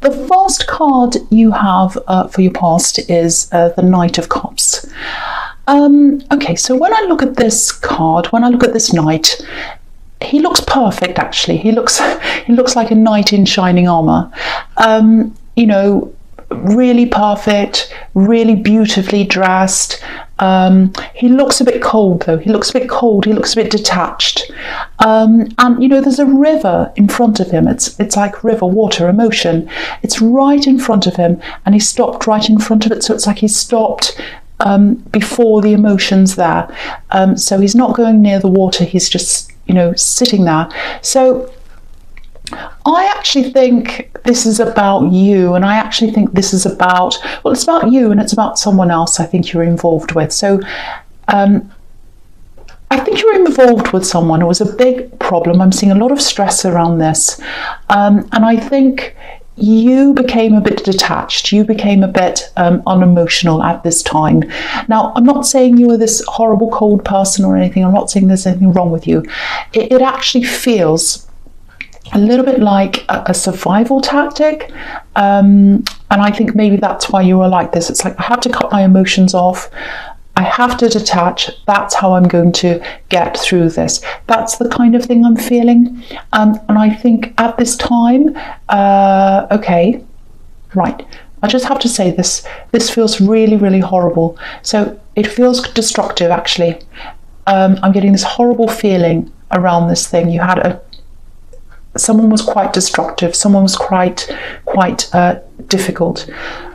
The first card you have for your past is the Knight of Cups. Okay, so when I look at this card, when I look at this knight, he looks perfect. Actually, he looks like a knight in shining armor. You know, really perfect, really beautifully dressed. He looks a bit cold though. He looks a bit cold. He looks a bit detached. And you know, there's a river in front of him. It's like river, water, emotion. It's right in front of him, and he stopped right in front of it. So it's like he stopped before the emotions there. So he's not going near the water. He's just, you know, sitting there. So I actually think this is about you, and I actually think this is about, well, it's about you and it's about someone else I think you're involved with. So I think you're involved with someone. It was a big problem. I'm seeing a lot of stress around this. And I think you became a bit detached. You became a bit unemotional at this time. Now, I'm not saying you were this horrible, cold person or anything. I'm not saying there's anything wrong with you. It actually feels a little bit like a survival tactic. And I think maybe that's why you were like this. It's like, I have to cut my emotions off. I have to detach. That's how I'm going to get through this. That's the kind of thing I'm feeling. And I think at this time, okay, right. I just have to say this feels really, really horrible. So it feels destructive, actually. I'm getting this horrible feeling around this thing. You had someone was quite destructive. Someone was quite difficult.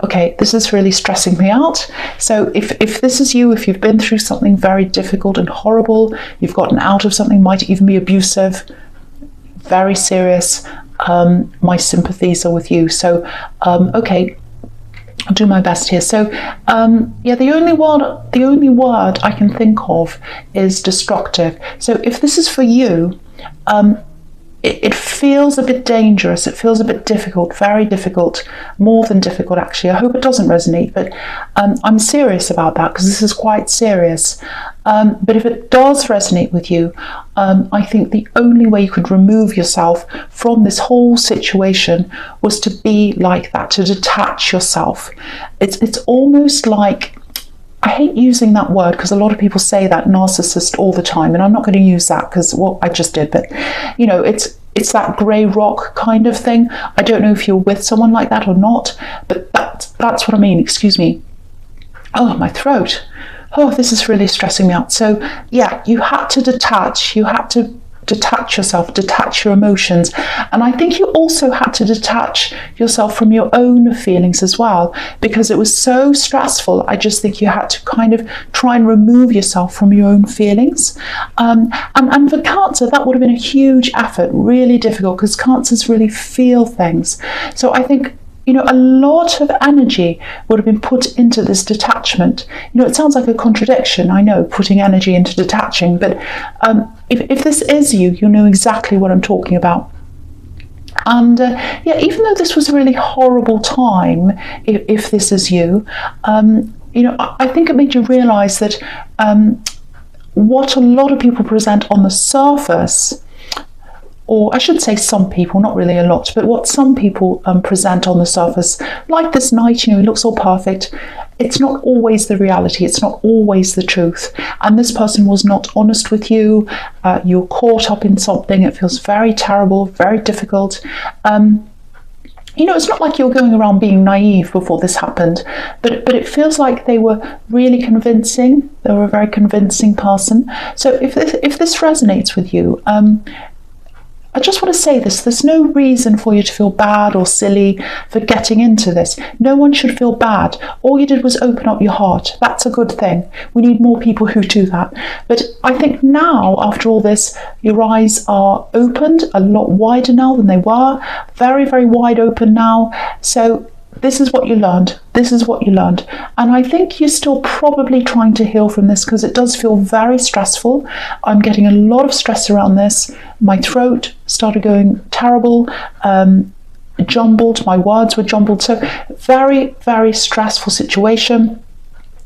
Okay, this is really stressing me out. So if this is you, if you've been through something very difficult and horrible, you've gotten out of something, might even be abusive, very serious, my sympathies are with you. So okay, I'll do my best here. So yeah, the only word I can think of is destructive. So if this is for you, it feels a bit dangerous. It feels a bit difficult, very difficult, more than difficult actually. I hope it doesn't resonate, but I'm serious about that because this is quite serious. But if it does resonate with you, I think the only way you could remove yourself from this whole situation was to be like that, to detach yourself. It's almost like, I hate using that word because a lot of people say that, narcissist, all the time, and I'm not going to use that because, well, I just did, but you know, it's that grey rock kind of thing. I don't know if you're with someone like that or not, but that's what I mean. Excuse me. Oh, my throat. Oh, this is really stressing me out. So yeah, you had to detach. You had to detach yourself, detach your emotions. And I think you also had to detach yourself from your own feelings as well, because it was so stressful. I just think you had to kind of try and remove yourself from your own feelings. And for Cancer, that would have been a huge effort, really difficult, because Cancers really feel things. So I think, you know, a lot of energy would have been put into this detachment. You know, it sounds like a contradiction, I know, putting energy into detaching, but if this is you, you know exactly what I'm talking about. And yeah, even though this was a really horrible time, if this is you, you know, I think it made you realise that what a lot of people present on the surface, or I should say some people, not really a lot, but what some people present on the surface, like this knight, you know, it looks all perfect. It's not always the reality. It's not always the truth. And this person was not honest with you. You're caught up in something. It feels very terrible, very difficult. You know, it's not like you're going around being naive before this happened, but it feels like they were really convincing. They were a very convincing person. So if this resonates with you, I just want to say this, there's no reason for you to feel bad or silly for getting into this. No one should feel bad. All you did was open up your heart. That's a good thing. We need more people who do that. But I think now, after all this, your eyes are opened a lot wider now than they were. Very, very wide open now. So this is what you learned. This is what you learned. And I think you're still probably trying to heal from this because it does feel very stressful. I'm getting a lot of stress around this. My throat started going terrible, jumbled. My words were jumbled. So very, very stressful situation.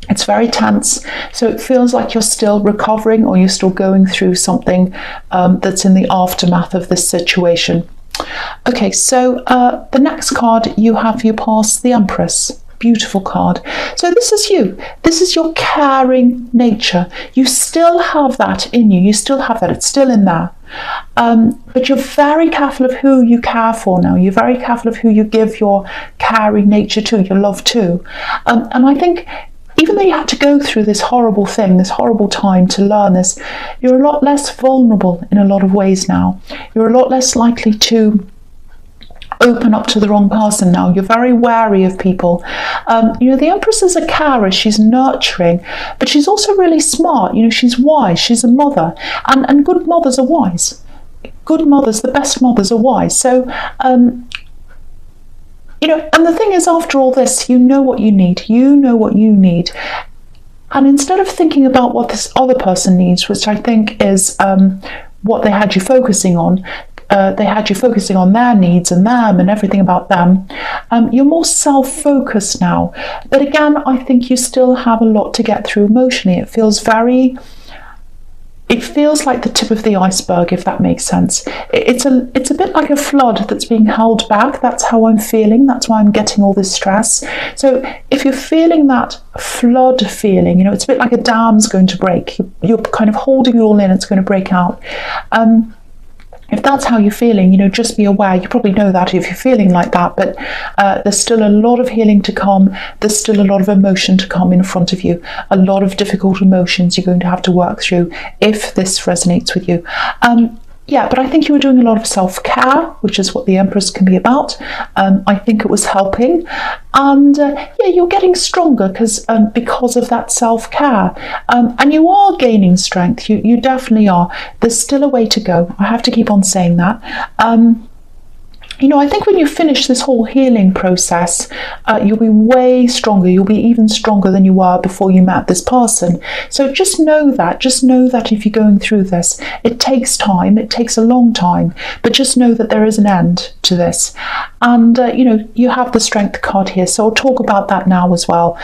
It's very tense. So it feels like you're still recovering or you're still going through something that's in the aftermath of this situation. Okay, so the next card you have for your past, the Empress. Beautiful card. So this is you. This is your caring nature. You still have that in you. You still have that. It's still in there. But you're very careful of who you care for now. You're very careful of who you give your caring nature to, your love to. And I think even though you had to go through this horrible thing, this horrible time to learn this, you're a lot less vulnerable in a lot of ways now. You're a lot less likely to open up to the wrong person now. You're very wary of people. The Empress is a carer. She's nurturing, but she's also really smart. She's wise. She's a mother, and good mothers are wise. Good mothers, the best mothers, are wise. So, and the thing is, after all this, you know what you need. You know what you need. And instead of thinking about what this other person needs, which I think is what they had you focusing on, they had you focusing on their needs and them and everything about them. You're more self-focused now. But again, I think you still have a lot to get through emotionally. It feels like the tip of the iceberg, if that makes sense. It's a bit like a flood that's being held back. That's how I'm feeling. That's why I'm getting all this stress. So if you're feeling that flood feeling, it's a bit like a dam's going to break. You're kind of holding it all in. It's going to break out. If that's how you're feeling, just be aware. You probably know that if you're feeling like that, but there's still a lot of healing to come. There's still a lot of emotion to come in front of you. A lot of difficult emotions you're going to have to work through if this resonates with you. But I think you were doing a lot of self-care, which is what the Empress can be about. I think it was helping. And you're getting stronger because of that self-care. And you are gaining strength. You definitely are. There's still a way to go. I have to keep on saying that. I think when you finish this whole healing process, you'll be way stronger. You'll be even stronger than you were before you met this person. So just know that if you're going through this, it takes time. It takes a long time, but just know that there is an end to this. And, you have the Strength card here. So I'll talk about that now as well.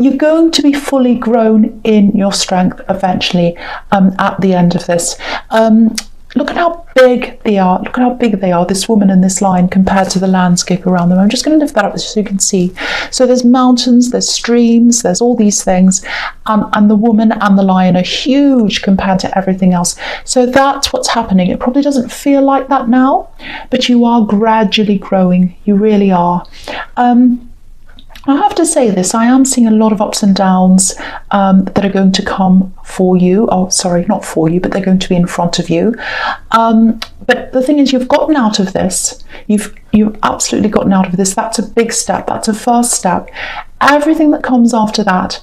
You're going to be fully grown in your strength eventually at the end of this. Look at how big they are. Look at how big they are, this woman and this lion, compared to the landscape around them. I'm just going to lift that up so you can see. So there's mountains, there's streams, there's all these things. And the woman and the lion are huge compared to everything else. So that's what's happening. It probably doesn't feel like that now, but you are gradually growing. You really are. I have to say this, I am seeing a lot of ups and downs that are going to come for you. Oh, sorry, not for you, but they're going to be in front of you. But the thing is, you've gotten out of this. You've absolutely gotten out of this. That's a big step. That's a first step. Everything that comes after that,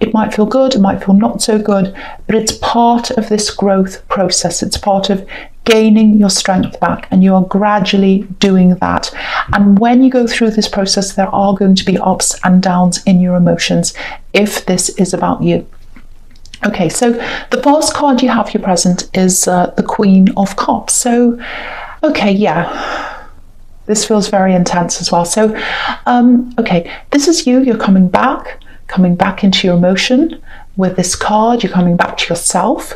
it might feel good, it might feel not so good, but it's part of this growth process. It's part of gaining your strength back, and you are gradually doing that. And when you go through this process, there are going to be ups and downs in your emotions if this is about you. Okay, so the first card you have for your present is the Queen of Cups. So, this feels very intense as well. So, this is you. You're coming back into your emotion with this card. You're coming back to yourself.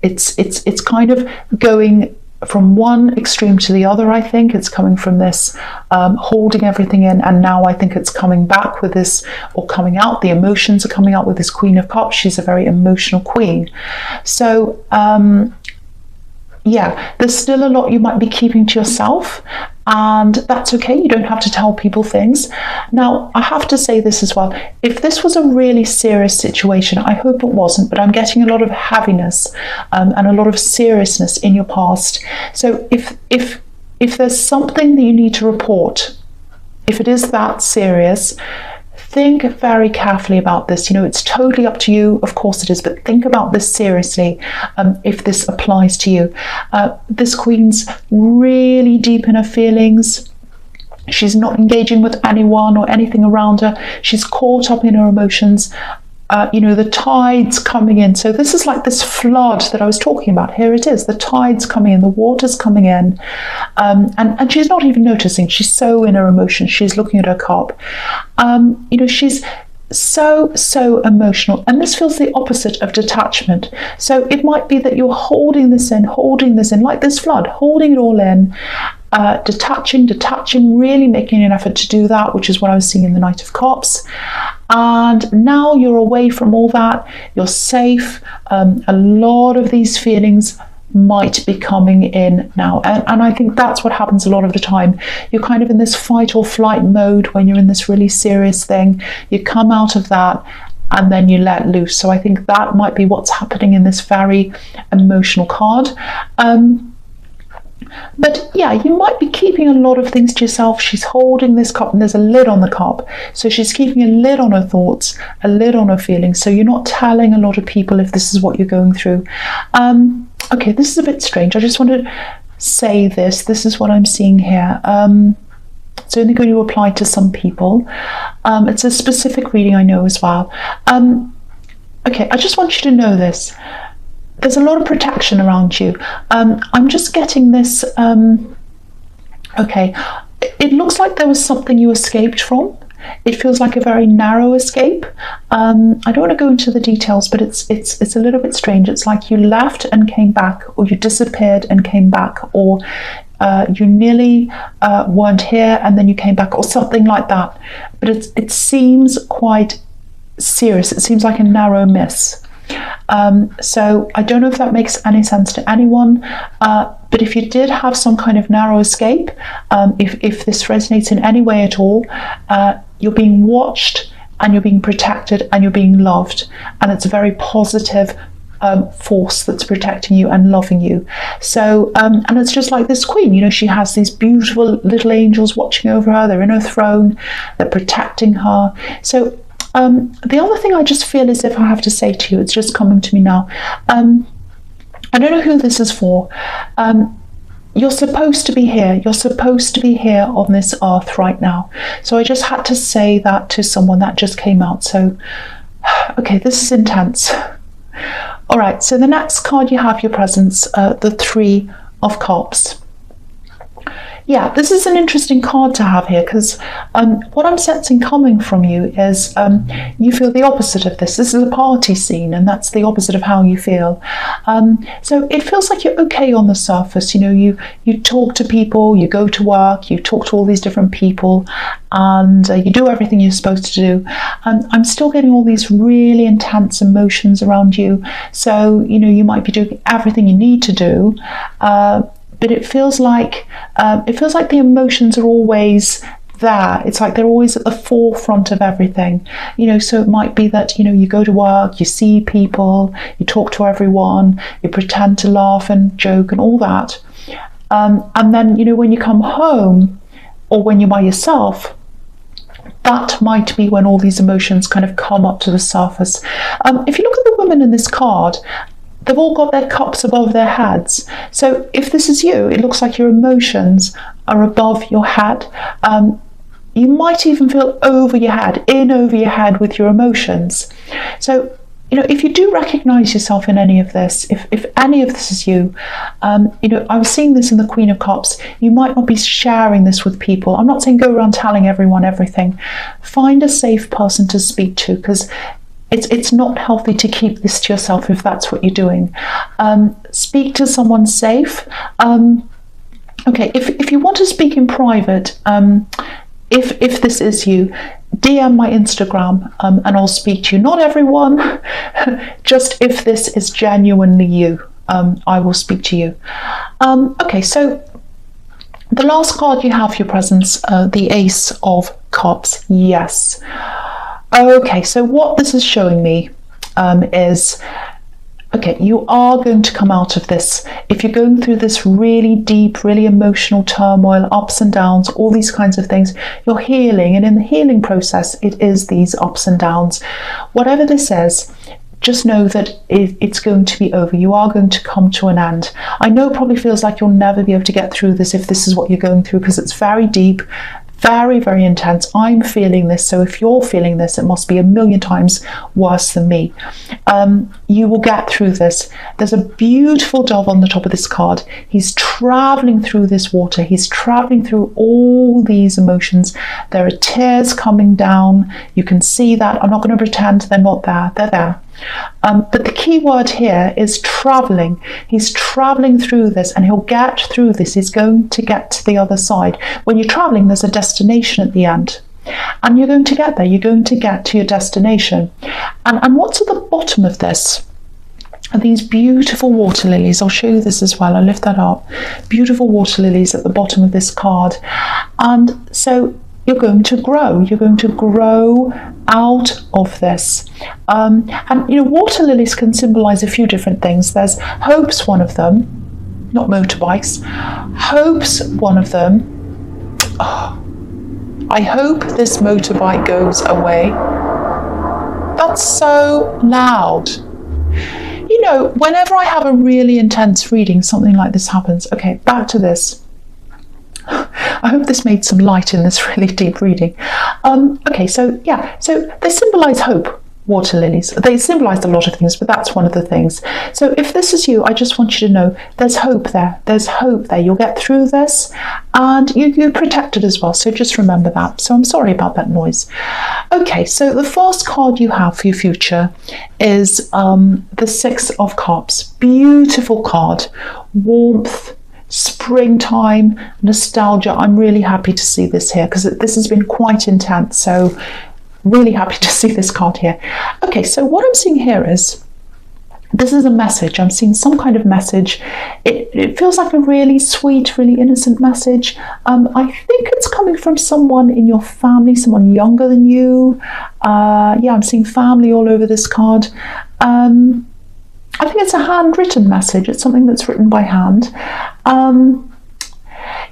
It's kind of going from one extreme to the other. I think it's coming from this holding everything in, and now I think it's coming back with this, or coming out. The emotions are coming out with this Queen of Cups. She's a very emotional queen. So there's still a lot you might be keeping to yourself, and that's okay. You don't have to tell people things. Now, I have to say this as well. If this was a really serious situation, I hope it wasn't, but I'm getting a lot of heaviness and a lot of seriousness in your past. So if there's something that you need to report, if it is that serious, think very carefully about this. It's totally up to you, of course it is, but think about this seriously if this applies to you. This queen's really deep in her feelings. She's not engaging with anyone or anything around her. She's caught up in her emotions. The tide's coming in. So this is like this flood that I was talking about. Here it is. The tide's coming in. The water's coming in. And she's not even noticing. She's so in her emotions. She's looking at her cup. so emotional, and this feels the opposite of detachment. So it might be that you're holding this in, like this flood, holding it all in, detaching, really making an effort to do that, which is what I was seeing in the Knight of Cups. And now you're away from all that, you're safe. A lot of these feelings might be coming in now, and I think that's what happens a lot of the time. You're kind of in this fight or flight mode when you're in this really serious thing. You come out of that and then you let loose. So I think that might be what's happening in this very emotional card. But yeah, you might be keeping a lot of things to yourself. She's holding this cup and there's a lid on the cup. So she's keeping a lid on her thoughts, a lid on her feelings. So you're not telling a lot of people if this is what you're going through. Okay, this is a bit strange. I just want to say this. This is what I'm seeing here. It's only going to apply to some people. It's a specific reading, I know, as well. Okay, I just want you to know this. There's a lot of protection around you. I'm just getting this, okay, it looks like there was something you escaped from. It feels like a very narrow escape. I don't want to go into the details, but it's a little bit strange. It's like you left and came back, or you disappeared and came back, or you nearly weren't here and then you came back, or something like that. But it seems quite serious. It seems like a narrow miss. So I don't know if that makes any sense to anyone, but if you did have some kind of narrow escape, if this resonates in any way at all, you're being watched and you're being protected and you're being loved, and it's a very positive force that's protecting you and loving you. So and it's just like this queen, you know, she has these beautiful little angels watching over her. They're in her throne, they're protecting her. So the other thing I just feel as if I have to say to you, it's just coming to me now. I don't know who this is for. You're supposed to be here. You're supposed to be here on this earth right now. So I just had to say that to someone that just came out. So, okay, this is intense. All right, so the next card you have, your presence, the Three of Cups. Yeah, this is an interesting card to have here, because what I'm sensing coming from you is you feel the opposite of this. This is a party scene, and that's the opposite of how you feel. So it feels like you're okay on the surface. You know, you talk to people, you go to work, you talk to all these different people, and you do everything you're supposed to do. I'm still getting all these really intense emotions around you. So, you know, you might be doing everything you need to do, but it feels like the emotions are always there. It's like they're always at the forefront of everything, you know. So it might be that, you know, you go to work, you see people, you talk to everyone, you pretend to laugh and joke and all that, and then, you know, when you come home or when you're by yourself, that might be when all these emotions kind of come up to the surface. If you look at the women in this card, they've all got their cups above their heads. So if this is you, it looks like your emotions are above your head. You might even feel over your head with your emotions. So, you know, if you do recognize yourself in any of this, if any of this is you, you know, I was seeing this in the Queen of Cups. You might not be sharing this with people. I'm not saying go around telling everyone everything. Find a safe person to speak to, because it's not healthy to keep this to yourself if that's what you're doing. Speak to someone safe. Okay, if you want to speak in private, if this is you, DM my Instagram and I'll speak to you. Not everyone, just if this is genuinely you, I will speak to you. Okay, so the last card you have, your presence, the Ace of Cups. Yes. Okay, so what this is showing me is, okay, you are going to come out of this. If you're going through this really deep, really emotional turmoil, ups and downs, all these kinds of things, you're healing. And in the healing process, it is these ups and downs. Whatever this is, just know that it's going to be over. You are going to come to an end. I know it probably feels like you'll never be able to get through this if this is what you're going through, because it's very deep, very, very intense. I'm feeling this, so if you're feeling this, it must be a million times worse than me. You will get through this. There's a beautiful dove on the top of this card. He's traveling through this water. He's traveling through all these emotions. There are tears coming down. You can see that. I'm not going to pretend they're not there. They're there. But the key word here is traveling. He's traveling through this, and he'll get through this. He's going to get to the other side. When you're traveling, there's a destination at the end, and you're going to get there. You're going to get to your destination. And what's at the bottom of this are these beautiful water lilies. I'll show you this as well. I'll lift that up. Beautiful water lilies at the bottom of this card. And so you're going to grow. You're going to grow out of this. And water lilies can symbolize a few different things. There's hope's one of them, not motorbikes. Hope's one of them. Oh, I hope this motorbike goes away. That's so loud. Whenever I have a really intense reading, something like this happens. Okay, back to this. I hope this made some light in this really deep reading. So they symbolize hope, water lilies. They symbolize a lot of things, but that's one of the things. So if this is you, I just want you to know there's hope there. There's hope there. You'll get through this, and you're protected as well. So just remember that. So I'm sorry about that noise. Okay, so the first card you have for your future is the Six of Cups. Beautiful card. Warmth, springtime, nostalgia. I'm really happy to see this here because this has been quite intense, so really happy to see this card here. Okay, so what I'm seeing here is this is a message. I'm seeing some kind of message. It feels like a really sweet, really innocent message. I think it's coming from someone in your family, someone younger than you. I'm seeing family all over this card. I think it's a handwritten message. It's something that's written by hand.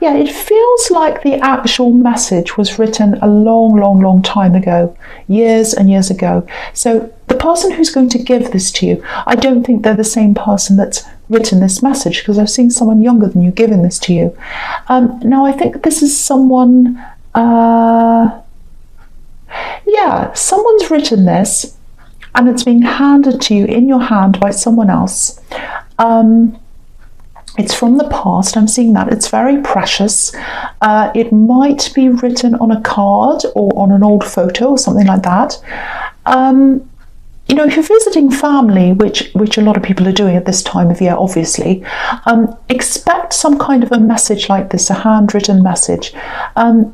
It feels like the actual message was written a long, long, long time ago, years and years ago. So the person who's going to give this to you, I don't think they're the same person that's written this message, because I've seen someone younger than you giving this to you. Now I think this is someone, someone's written this, and it's being handed to you in your hand by someone else. It's from the past. I'm seeing that. It's very precious. It might be written on a card or on an old photo or something like that. If you're visiting family, which a lot of people are doing at this time of year, obviously, expect some kind of a message like this, a handwritten message.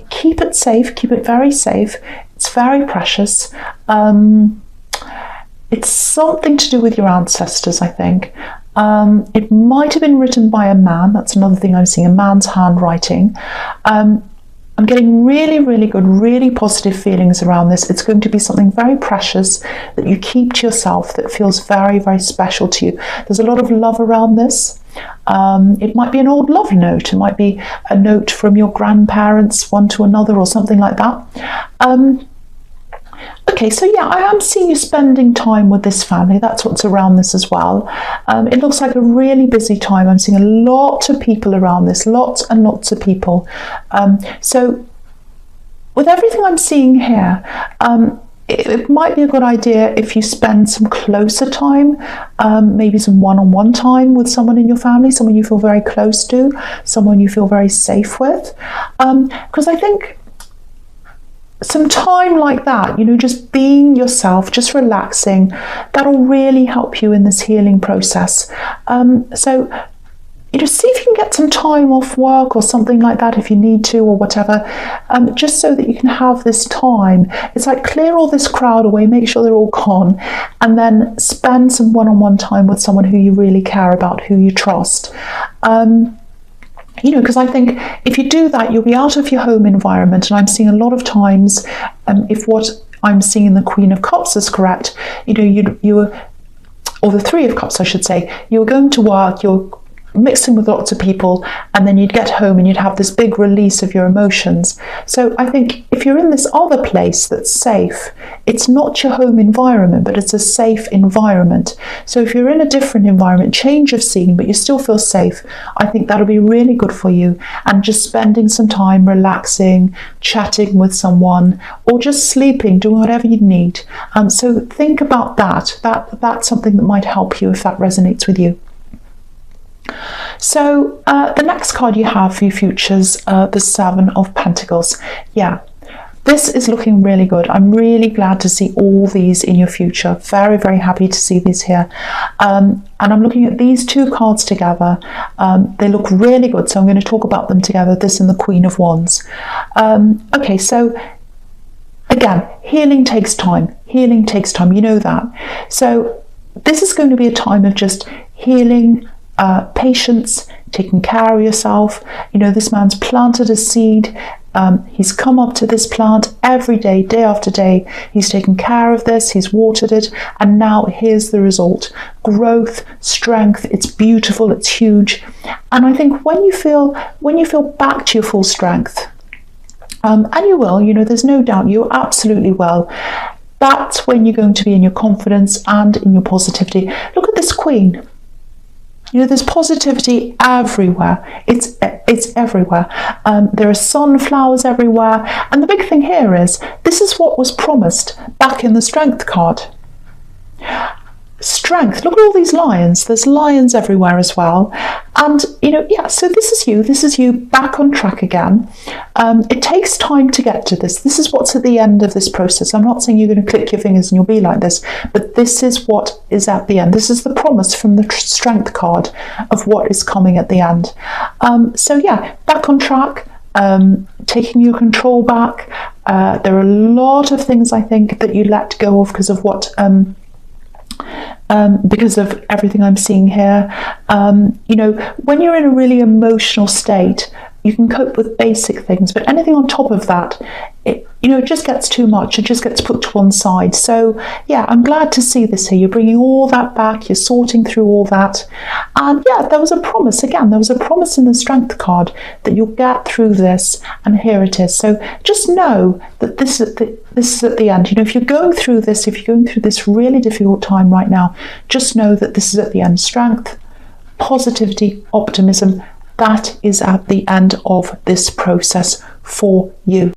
Keep it safe. Keep it very safe. It's very precious. It's something to do with your ancestors, I think. It might have been written by a man. That's another thing I'm seeing, a man's handwriting. I'm getting really, really good, really positive feelings around this. It's going to be something very precious that you keep to yourself, that feels very, very special to you. There's a lot of love around this. It might be an old love note. It might be a note from your grandparents, one to another, or something like that. Okay, so I am seeing you spending time with this family. That's what's around this as well. It looks like a really busy time. I'm seeing a lot of people around this, lots and lots of people. So with everything I'm seeing here, it might be a good idea if you spend some closer time, maybe some one-on-one time with someone in your family, someone you feel very close to, someone you feel very safe with. Because I think some time like that, just being yourself, just relaxing, that'll really help you in this healing process. See if you can get some time off work or something like that if you need to, or whatever, just so that you can have this time. It's like clear all this crowd away, make sure they're all gone, and then spend some one-on-one time with someone who you really care about, who you trust. Because I think if you do that, you'll be out of your home environment. And I'm seeing a lot of times, if what I'm seeing in the Queen of Cups is correct, or the Three of Cups, I should say, you're going to work, you're mixing with lots of people, and then you'd get home and you'd have this big release of your emotions. So I think if you're in this other place that's safe, it's not your home environment, but it's a safe environment. So if you're in a different environment, change of scene, but you still feel safe, I think that'll be really good for you. And just spending some time relaxing, chatting with someone, or just sleeping, doing whatever you need. So think about that. That's something that might help you if that resonates with you. So the next card you have for your futures, the Seven of Pentacles. Yeah, this is looking really good. I'm really glad to see all these in your future. Very, very happy to see these here. And I'm looking at these two cards together. They look really good, so I'm going to talk about them together, this and the Queen of Wands. Okay, so again, healing takes time. Healing takes time, you know that. So this is going to be a time of just healing, patience, taking care of yourself. You know, this man's planted a seed. He's come up to this plant every day, day after day. He's taken care of this, he's watered it, and now here's the result. Growth, strength, it's beautiful, it's huge. And I think when you feel back to your full strength, and you will, you know, there's no doubt, you absolutely will. That's when you're going to be in your confidence and in your positivity. Look at this Queen. You know, there's positivity everywhere. It's everywhere. There are sunflowers everywhere. And the big thing here is, this is what was promised back in the Strength card. Strength. Look at all these lions. There's lions everywhere as well. And, you know, yeah, so this is you back on track again. It takes time to get to this. This is what's at the end of this process. I'm not saying you're going to click your fingers and you'll be like this, but this is what is at the end. This is the promise from the Strength card of what is coming at the end. So yeah, back on track, taking your control back. There are a lot of things, I think, that you let go of because of what... because of everything I'm seeing here. You know, when you're in a really emotional state, you can cope with basic things, but anything on top of that, it just gets too much. It just gets put to one side. So yeah, I'm glad to see this here. You're bringing all that back. You're sorting through all that. And yeah, there was a promise. Again, there was a promise in the Strength card that you'll get through this, and here it is. So just know that this is at the end. You know, if you're going through this, really difficult time right now, just know that this is at the end. Strength, positivity, optimism, that is at the end of this process for you.